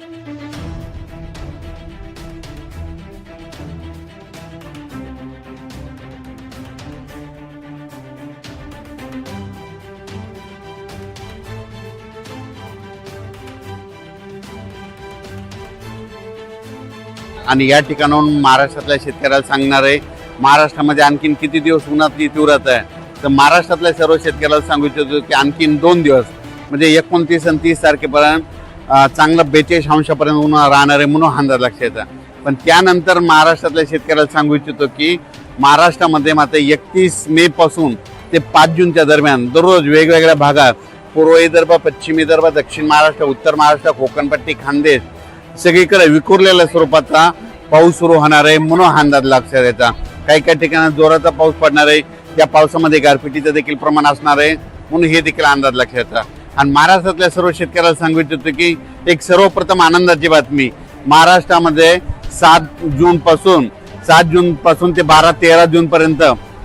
आणि या ठिकाणाहून महाराष्ट्रातल्या शेतकऱ्याला सांगणार आहे, महाराष्ट्रामध्ये आणखीन किती दिवस उन्हाची तीव्रता आहे, तर महाराष्ट्रातल्या सर्व शेतकऱ्याला सांगू इच्छितो की आणखीन 2 दिवस म्हणजे 29 आणि 30 तारखेपर्यंत चांगलं 42 अंशापर्यंत उन्हाळा राहणार आहे म्हणून अंदाज लक्षात येतात. पण त्यानंतर महाराष्ट्रातल्या शेतकऱ्याला सांगू इच्छितो की महाराष्ट्रामध्ये मात्र 31 मे पासून ते 5 जूनच्या दरम्यान दररोज वेगवेगळ्या भागात पूर्व विदर्भ, पश्चिम विदर्भ, दक्षिण महाराष्ट्र, उत्तर महाराष्ट्र, कोकणपट्टी, खानदेश सगळीकडे विखुरलेल्या स्वरूपाचा पाऊस सुरू होणार आहे म्हणून अंदाज लक्षात येतात. काही काही ठिकाणी जोराचा पाऊस पडणार आहे, त्या पावसामध्ये गारपिटीचं देखील प्रमाण असणार आहे म्हणून हे देखील अंदाज लक्षात येतात. आणि महाराष्ट्रातल्या सर्व शेतकऱ्याला सांगू इच्छितो की एक सर्वप्रथम आनंदाची बातमी, महाराष्ट्रामध्ये 7 जून पासून ते 12-13 जून पर्यंत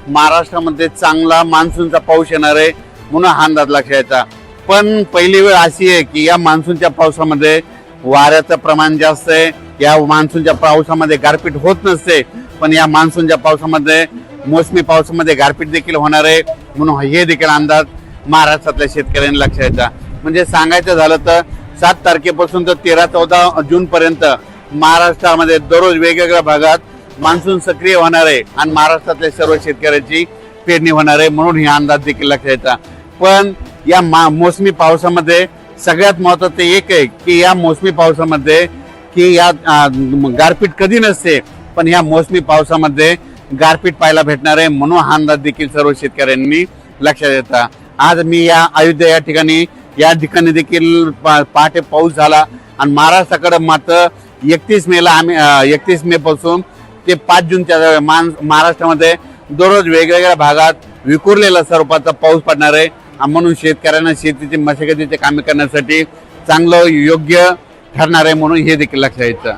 महाराष्ट्रामध्ये चांगला मान्सूनचा पाऊस येणार आहे म्हणून अंदाज लक्षात येतात. पण पहिली वेळ अशी आहे की या मान्सूनच्या पावसामध्ये वाऱ्याचं प्रमाण जास्त आहे, या मान्सूनच्या पावसामध्ये गारपीट होत नसते, पण या मान्सूनच्या पावसामध्ये मोसमी पावसामध्ये गारपीट देखील होणार आहे म्हणून हे देखील अंदाज महाराष्ट्रातल्या शेतकऱ्यांनी लक्षात येतात. म्हणजे सांगायचं झालं तर 7 तारखेपासून तर 13-14 जून पर्यंत महाराष्ट्रामध्ये दररोज वेगवेगळ्या भागात मान्सून सक्रिय होणार आहे आणि महाराष्ट्रातल्या सर्व शेतकऱ्याची पेरणी होणार आहे म्हणून हे अंदाज देखील लक्षात येतात. पण या मोसमी पावसामध्ये सगळ्यात महत्त्वाचं एक आहे की या मोसमी पावसामध्ये की या गारपीट कधी नसते, पण या मोसमी पावसामध्ये गारपीट पाहायला भेटणार आहे म्हणून हा अंदाज देखील सर्व शेतकऱ्यांनी लक्षात येतात. आज मी अयोध्या या ठिकाणी देखील पहाटे पाऊस झाला आणि महाराष्ट्राकडे मात्र 31 मे पासून ते 5 जूनच्या महाराष्ट्रामध्ये दररोज वेगवेगळ्या भागात विखुरलेल्या स्वरूपाचा पाऊस पडणार आहे म्हणून शेतकऱ्यांना शेतीची मशागतीचे कामे करण्यासाठी चांगलं योग्य ठरणार आहे म्हणून हे देखील लक्षात येतं.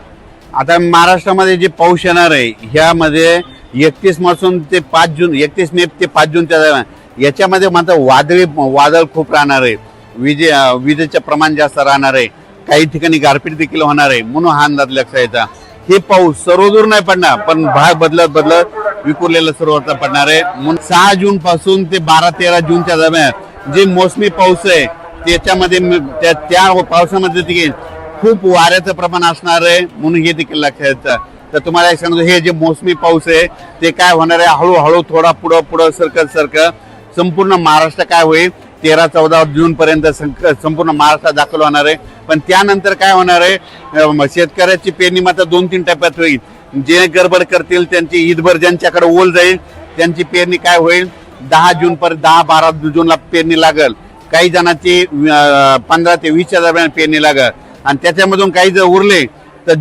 आता महाराष्ट्रामध्ये जे पाऊस येणार आहे ह्यामध्ये 31 पासून ते 5 जून 31 मे ते 5 जूनच्या दरम्यान याच्यामध्ये मात्र वादळ खूप राहणार आहे, विजेचं प्रमाण जास्त राहणार आहे, काही ठिकाणी गारपीट देखील होणार आहे म्हणून हा अंदाज लक्षात येतात. हे पाऊस सर्वदूर नाही पडणार, पण भाग बदलत विखुरलेलं सर्वत्र पडणार आहे म्हणून 6 जून पासून ते 12-13 जूनच्या दरम्यान जे मोसमी पाऊस आहे त्याच्यामध्ये त्या पावसामध्ये देखील खूप वाऱ्याचं प्रमाण असणार आहे म्हणून हे देखील लक्षात येतं. तर तुम्हाला एक सांगतो, हे जे मोसमी पाऊस आहे ते काय होणार आहे, हळूहळू थोडा पुढं सरकत संपूर्ण महाराष्ट्र काय होईल 13-14 जून पर्यंत संपूर्ण महाराष्ट्रात दाखल होणार आहे. पण त्यानंतर काय होणार आहे, शेतकऱ्याची पेरणी मात्र 2-3 टप्प्यात होईल. जे गडबड करतील त्यांची ईदभर ज्यांच्याकडे ओल जाईल त्यांची पेरणी काय होईल 10 जून पर्यंत 10-12 जूनला पेरणी लागल, काही जणांची 15 ते 20च्या दरम्यान पेरणी लागल आणि त्याच्यामधून काही जर उरले तर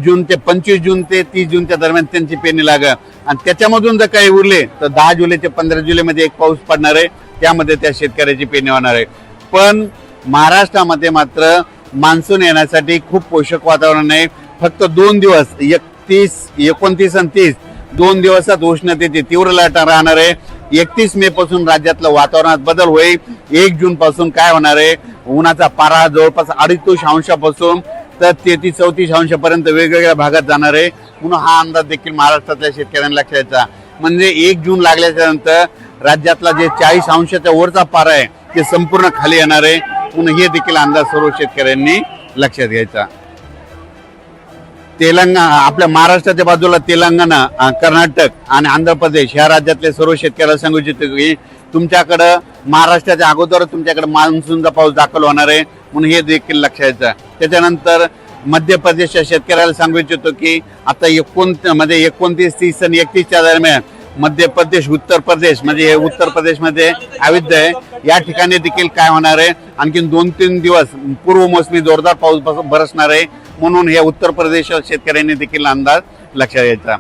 25 जून ते 30 जूनच्या दरम्यान त्यांची पेरणी लागल आणि त्याच्यामधून जर काही उरले तर 10 जुलै ते 15 जुलैमध्ये एक पाऊस पडणार आहे, त्यामध्ये त्या शेतकऱ्याची पेरणी होणार आहे. पण महाराष्ट्रामध्ये मात्र मान्सून येण्यासाठी खूप पोषक वातावरण आहे. फक्त 2 दिवस 29 आणि 30 2 दिवसात उष्णतेची तीव्र लाट राहणार आहे. 31 मे पासून राज्यातलं वातावरणात बदल होईल. 1 जून पासून काय होणार आहे, उन्हाचा पारा जवळपास 2.5 अंशापासून तर 33-34 अंशापर्यंत वेगवेगळ्या भागात जाणार आहे म्हणून हा अंदाज देखील महाराष्ट्रातल्या शेतकऱ्यांना लक्षात येतो. म्हणजे 1 जून लागल्याच्या नंतर राज्यातला जे 40 अंशाच्या वरचा पारा आहे ते संपूर्ण खाली येणार आहे म्हणून हे देखील अंदाज सर्व शेतकऱ्यांनी लक्षात घ्यायचा. आपल्या महाराष्ट्राच्या बाजूला तेलंगणा, कर्नाटक आणि आंध्र प्रदेश ह्या राज्यातले सर्व शेतकऱ्याला सांगू इच्छितो की तुमच्याकडं महाराष्ट्राच्या अगोदर तुमच्याकडे मान्सूनचा पाऊस दाखल होणार आहे म्हणून हे देखील लक्षात येतं. त्याच्यानंतर मध्य प्रदेशच्या शेतकऱ्याला सांगू इच्छितो की आता 29, 30 आणि 31च्या दरम्यान मध्य प्रदेश, उत्तर प्रदेश म्हणजे उत्तर प्रदेशमध्ये अयोध्या आहे या ठिकाणी देखील काय होणार आहे, आणखीन 2-3 दिवस पूर्व मोसमी जोरदार पाऊस बरसणार आहे म्हणून हे उत्तर प्रदेश शेतकऱ्यांनी देखील अंदाज लक्षात घ्यायचा.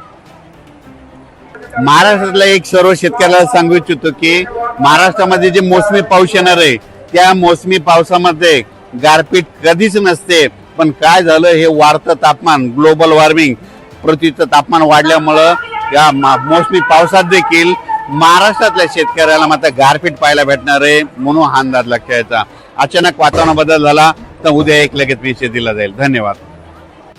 महाराष्ट्रातल्या एक सर्व शेतकऱ्याला सांगू इच्छितो की महाराष्ट्रामध्ये जे मोसमी पाऊस येणार आहे त्या मोसमी पावसामध्ये गारपीट कधीच नसते, पण काय झालं, हे वाढतं तापमान, ग्लोबल वॉर्मिंग, पृथ्वीचं तापमान वाढल्यामुळं या मोसमी पावसात देखील महाराष्ट्रातल्या शेतकऱ्याला मात्र गारपीट पाहायला भेटणार आहे म्हणून हा अंदाज लक्षात यायचा. अचानक वातावरण बदल झाला तर उद्या एक लगेच विषय दिला जाईल. धन्यवाद.